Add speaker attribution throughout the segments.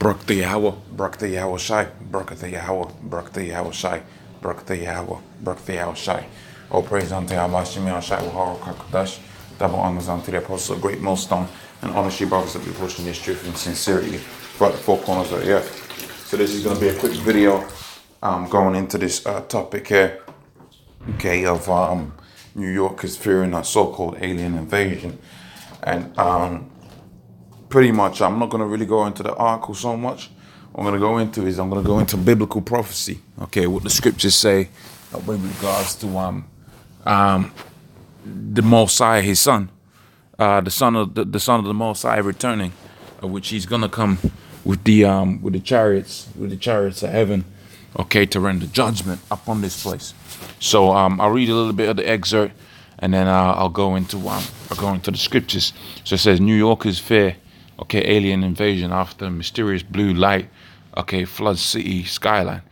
Speaker 1: Barak the Yahweh, Barak the Yahweh Shai, Barak the Yahweh, Barak the Yahweh Shai, Barak the Yahweh, Barak the Yahweh Shai. All praise unto Yahweh Shemi Shai Wahara Kakadash. Double honors unto the apostle of great millstone, and honor you brothers that be pushing this truth and sincerity throughout the four corners of the earth. So this is going to be a quick video going into this topic here, okay, of New Yorkers fearing a so-called alien invasion. And pretty much, I'm not going to really go into the article so much. What I'm going to go into biblical prophecy, okay, what the scriptures say with regards to the Messiah, his son, the son of the Messiah returning, which he's gonna come with the chariots of heaven, okay, to render judgment upon this place. So I'll read a little bit of the excerpt, and then I'll go into the scriptures. So it says, New Yorkers fear, okay, alien invasion after mysterious blue light, okay, floods city skyline.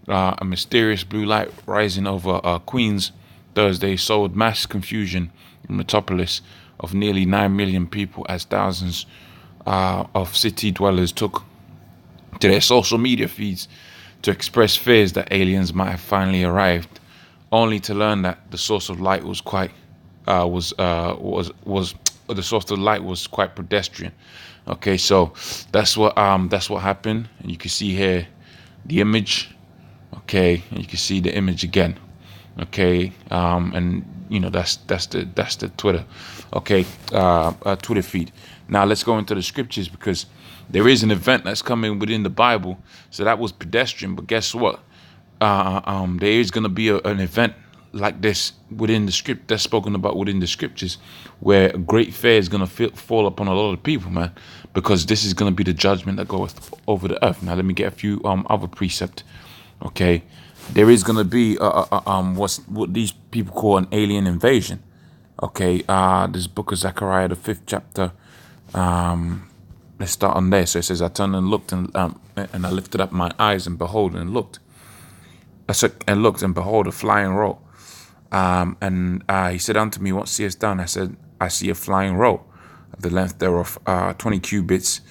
Speaker 1: A mysterious blue light rising over Queens Thursday sowed mass confusion in the metropolis of nearly 9 million people as thousands of city dwellers took to their social media feeds to express fears that aliens might have finally arrived, only to learn that the source of light was quite pedestrian. Okay, so that's what happened, and you can see here the image. Okay, and you can see the image again. Okay, and you know that's the Twitter. Okay, Twitter feed. Now let's go into the scriptures, because there is an event that's coming within the Bible. So that was pedestrian, but guess what? There is going to be an event like this within the script that's spoken about within the scriptures, where a great fear is going to fall upon a lot of people, man, because this is going to be the judgment that goeth over the earth. Now let me get a few other precepts. Okay, there is going to be what these people call an alien invasion. Okay, this book of Zechariah, the 5th chapter. Let's start on there. So it says, I turned and looked, and I lifted up my eyes and behold, and looked. And looked, and behold, a flying roll. And he said unto me, what seest thou? And I said, I see a flying roll, the length thereof 20 cubits,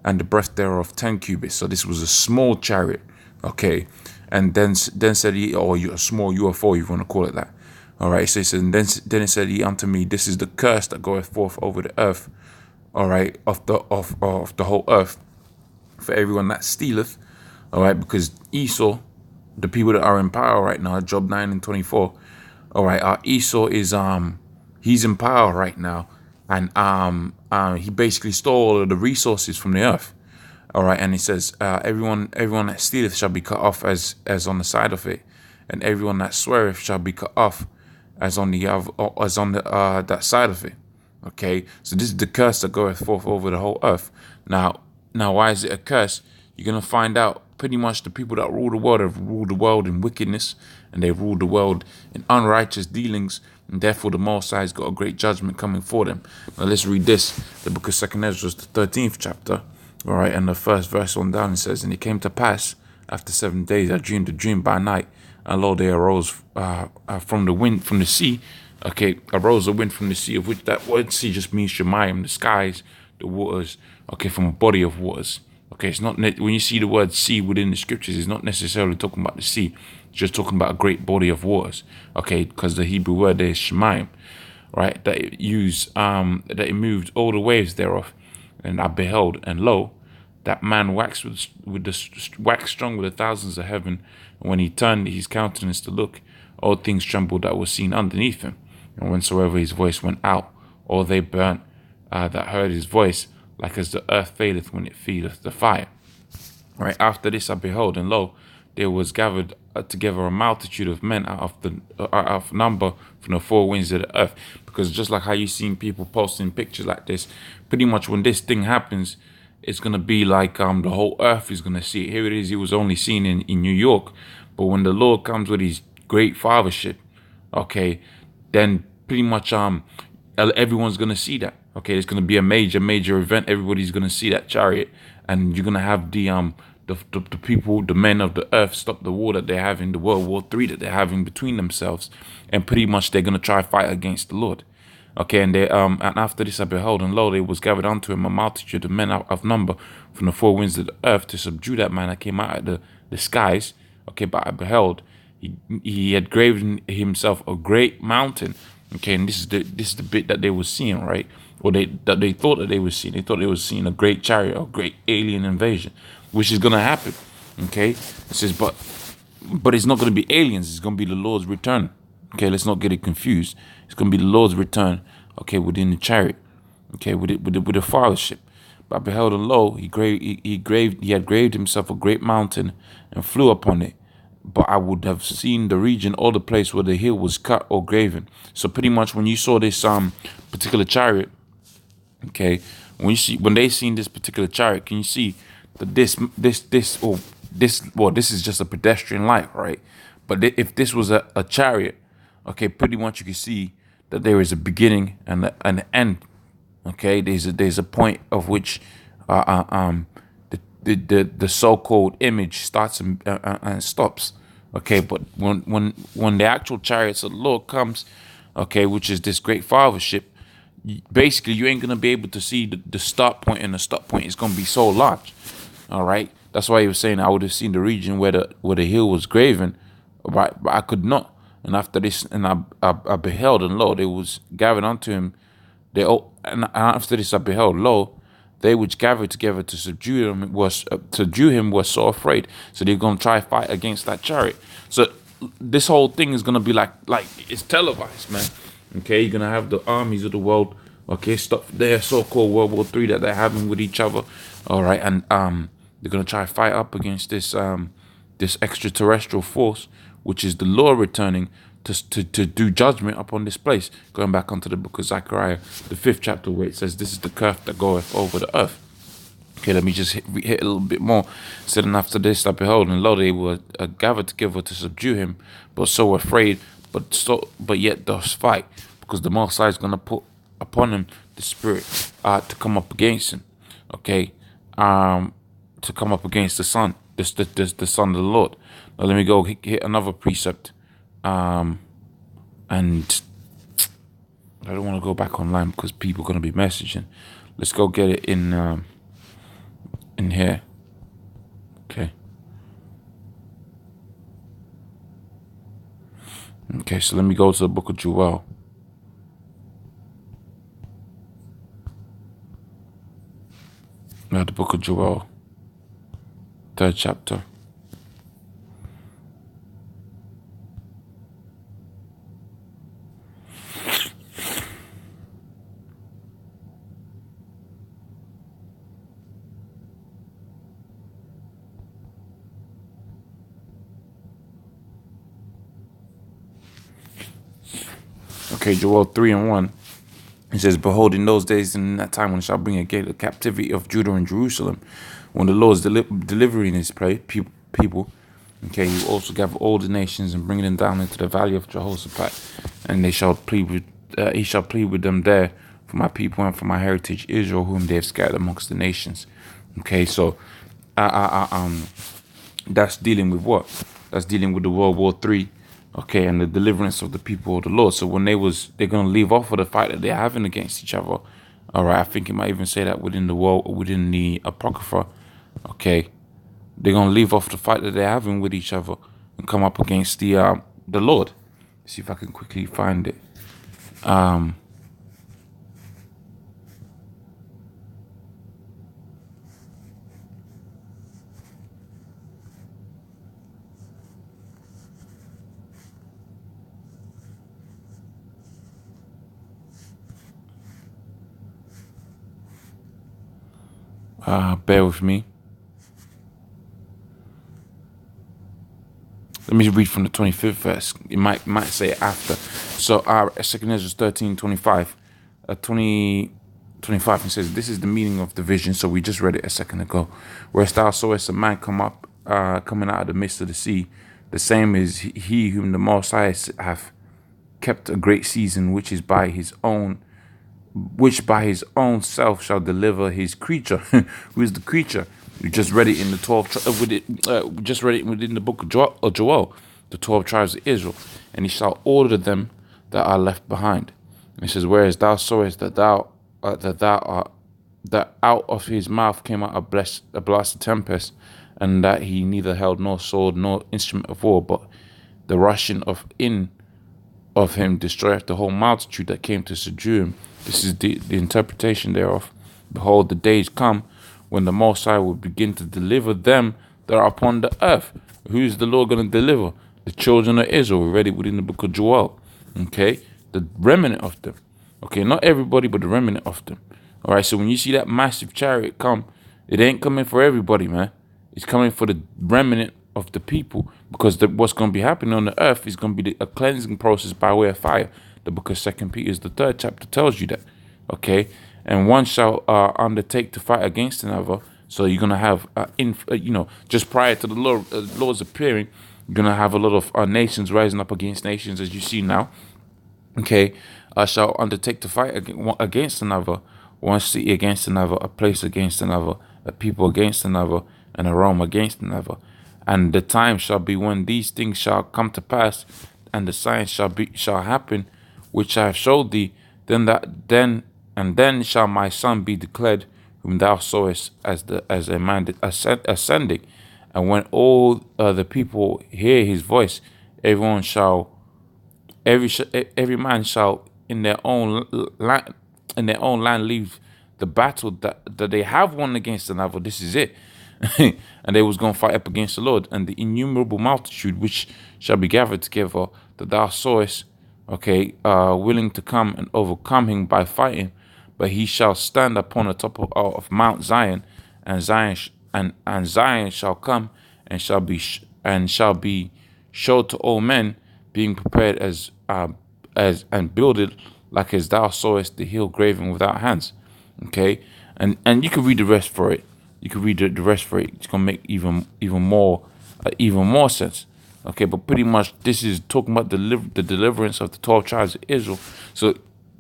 Speaker 1: and the breadth thereof 10 cubits. So this was a small chariot. Okay, and then said he, or a small UFO, if you want to call it that. All right, so he said, and then he said he unto me, this is the curse that goeth forth over the earth. All right, of the whole earth, for everyone that stealeth. All right, because Esau, the people that are in power right now, Job 9 and 24. All right, Esau is he's in power right now, and he basically stole all of the resources from the earth. All right, and he says, everyone that stealeth shall be cut off as on the side of it, and everyone that sweareth shall be cut off as on the that side of it. Okay, so this is the curse that goeth forth over the whole earth. Now, why is it a curse? You're gonna find out. Pretty much the people that rule the world have ruled the world in wickedness, and they've ruled the world in unrighteous dealings, and therefore the Most High's got a great judgment coming for them. Now let's read this, the book of 2nd Ezra, the 13th chapter. All right, and the first verse on down, it says, and it came to pass after 7 days I dreamed a dream by night, and lo, there arose from the sea. Okay, arose a wind from the sea, of which that word sea just means Shemayim, the skies, the waters. Okay, from a body of waters. Okay, it's not when you see the word sea within the scriptures, it's not necessarily talking about the sea. It's just talking about a great body of waters. Okay, because the Hebrew word there is Shemayim, right? That it moved all the waves thereof. And I beheld, and lo, that man waxed strong with the thousands of heaven. And when he turned his countenance to look, all things trembled that were seen underneath him. And whensoever his voice went out, all they burnt that heard his voice, like as the earth faileth when it feeleth the fire. Right after this I beheld, and lo, there was gathered together a multitude of men out of number from the four winds of the earth. Because just like how you seen people posting pictures like this, pretty much when this thing happens, it's gonna be like the whole earth is gonna see it. Here it is. It was only seen in New York, but when the Lord comes with his great fathership, okay, then pretty much everyone's gonna see that. Okay, it's gonna be a major event. Everybody's gonna see that chariot, and you're gonna have the people, the men of the earth, stop the war that they're having, the World War III that they're having between themselves, and pretty much they're gonna try to fight against the Lord. Okay, and after this I beheld, and lo, there was gathered unto him a multitude of men of number from the four winds of the earth to subdue that man that came out of the skies. Okay, but I beheld, he had graven himself a great mountain. Okay, and this is the bit that they were seeing, right? Or they thought that they were seeing. They thought they were seeing a great chariot, a great alien invasion, which is gonna happen. Okay, it says, but it's not gonna be aliens. It's gonna be the Lord's return. Okay, let's not get it confused. It's gonna be the Lord's return. Okay, within the chariot. Okay, with the fathership. But I beheld, and lo, he had graved himself a great mountain and flew upon it. But I would have seen the region or the place where the hill was cut or graven. So pretty much when you saw this particular chariot, okay, when they seen this particular chariot, can you see that this is just a pedestrian light, right? But if this was a chariot, okay, pretty much you can see that there is a beginning and an end. Okay, there's a point of which the so-called image starts and stops. Okay, but when the actual chariots of the Lord comes, okay, which is this great fathership, basically you ain't gonna be able to see the start point, and the stop point is gonna be so large. All right, that's why he was saying I would have seen the region where the hill was graven, but I could not. And after this, and I beheld, and lo, there was gathered unto him. And after this I beheld, lo, they which gathered together to subdue him were so afraid. So they're gonna try to fight against that chariot. So this whole thing is gonna be like it's televised, man. Okay, you're gonna have the armies of the world, okay, stop their so-called World War III that they're having with each other. All right, and they're gonna try to fight up against this extraterrestrial force, which is the Lord returning to do judgment upon this place. Going back onto the book of Zechariah, the 5th chapter, where it says, "This is the curse that goeth over the earth." Okay, let me just hit a little bit more. It said, "And after this I beheld, and lo, they were gathered together to subdue him, but so afraid, but yet does fight, because the Most High is gonna put upon him the spirit to come up against him." Okay, to come up against the Son, the Son of the Lord. Now let me go hit another precept. And I don't want to go back online because people are going to be messaging. Let's go get it in here. Okay. Okay, so let me go to the book of Joel. Now the book of Joel, 3rd chapter. Okay, Joel 3:1. It says, "Behold, in those days and in that time, when I shall bring again the captivity of Judah and Jerusalem, when the Lord is delivering his people, okay, he will also gather all the nations and bring them down into the valley of Jehoshaphat, and he shall plead with them there for my people and for my heritage Israel, whom they have scattered amongst the nations." Okay, so that's dealing with what? That's dealing with the World War III, okay, and the deliverance of the people of the Lord. So when they're gonna leave off of the fight that they're having against each other. All right, I think it might even say that within the Apocrypha. Okay, they're gonna leave off the fight that they're having with each other and come up against the Lord. Let's see if I can quickly find it. Bear with me. Let me read from the 25th verse. It might say after. So 2 Ezra 13:25, 25, and says, "This is the meaning of the vision." So we just read it a second ago. "Whereas thou sawest a man coming out of the midst of the sea, the same is he whom the Most High hath kept a great season, which by his own self shall deliver his creature." Who is the creature? We just read it in the 12. Just read it within the book of Joel, the 12 tribes of Israel. "And he shall order them that are left behind, It says, whereas thou sawest that out of his mouth came out a blast of tempest, and that he neither held nor sword nor instrument of war, but the rushing of him destroyeth the whole multitude that came to subdue him. This is the interpretation thereof. Behold, the days come when the Most High will begin to deliver them that are upon the earth. Who's the Lord going to deliver? The children of Israel. We read it within the book of Joel. Okay, the remnant of them. Okay, not everybody, but the remnant of them. All right, so when you see that massive chariot come, it ain't coming for everybody, man. It's coming for the remnant of the people, because what's going to be happening on the earth is going to be a cleansing process by way of fire. The book of 2 Peter, the 3rd chapter, tells you that. Okay, and one shall undertake to fight against another. So you're going to have, just prior to the Lord's appearing, you're going to have a lot of nations rising up against nations, as you see now. Okay, shall undertake to fight against another, one city against another, a place against another, a people against another, and a realm against another. And the time shall be when these things shall come to pass, and the signs shall happen, which I have showed thee. Then shall my son be declared, whom thou sawest as a man ascending. And when all the people hear his voice, everyone shall every man shall in their own land leave the battle that they have won against another. This is it. And they was going to fight up against the Lord, and the innumerable multitude which shall be gathered together that thou sawest, okay, willing to come and overcome him by fighting, but he shall stand upon the top of Mount Zion, and Zion shall come and shall be showed to all men, being prepared as and builded like as thou sawest the hill graven without hands. Okay, and you can read the rest for it. You can read the rest for it. It's gonna make even more sense. Okay, but pretty much this is talking about the deliverance of the 12 tribes of Israel. So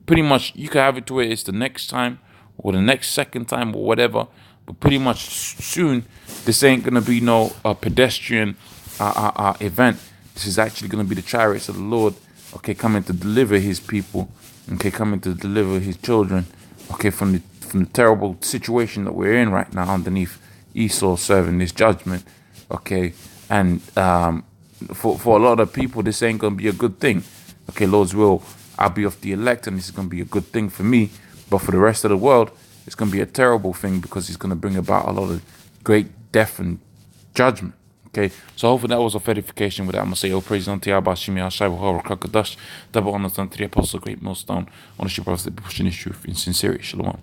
Speaker 1: pretty much you can have it to where it's the next time or the next second time or whatever. But pretty much soon, this ain't gonna be no pedestrian event. This is actually gonna be the chariots of the Lord. Okay, coming to deliver his people. Okay, coming to deliver his children. Okay, from the terrible situation that we're in right now underneath Esau serving this judgment. Okay, and for a lot of people, this ain't gonna be a good thing. Okay, Lord's will, I'll be of the elect, and this is gonna be a good thing for me. But for the rest of the world, it's gonna be a terrible thing, because it's gonna bring about a lot of great death and judgment. Okay, so hopefully that was a edification. With that, I'm gonna say, oh, praise unto Yahweh, Shimi Ashai, Horror, Kakadash, double honors unto the apostle, great millstone, on the ship of the pushing his truth in sincerity. Shalom.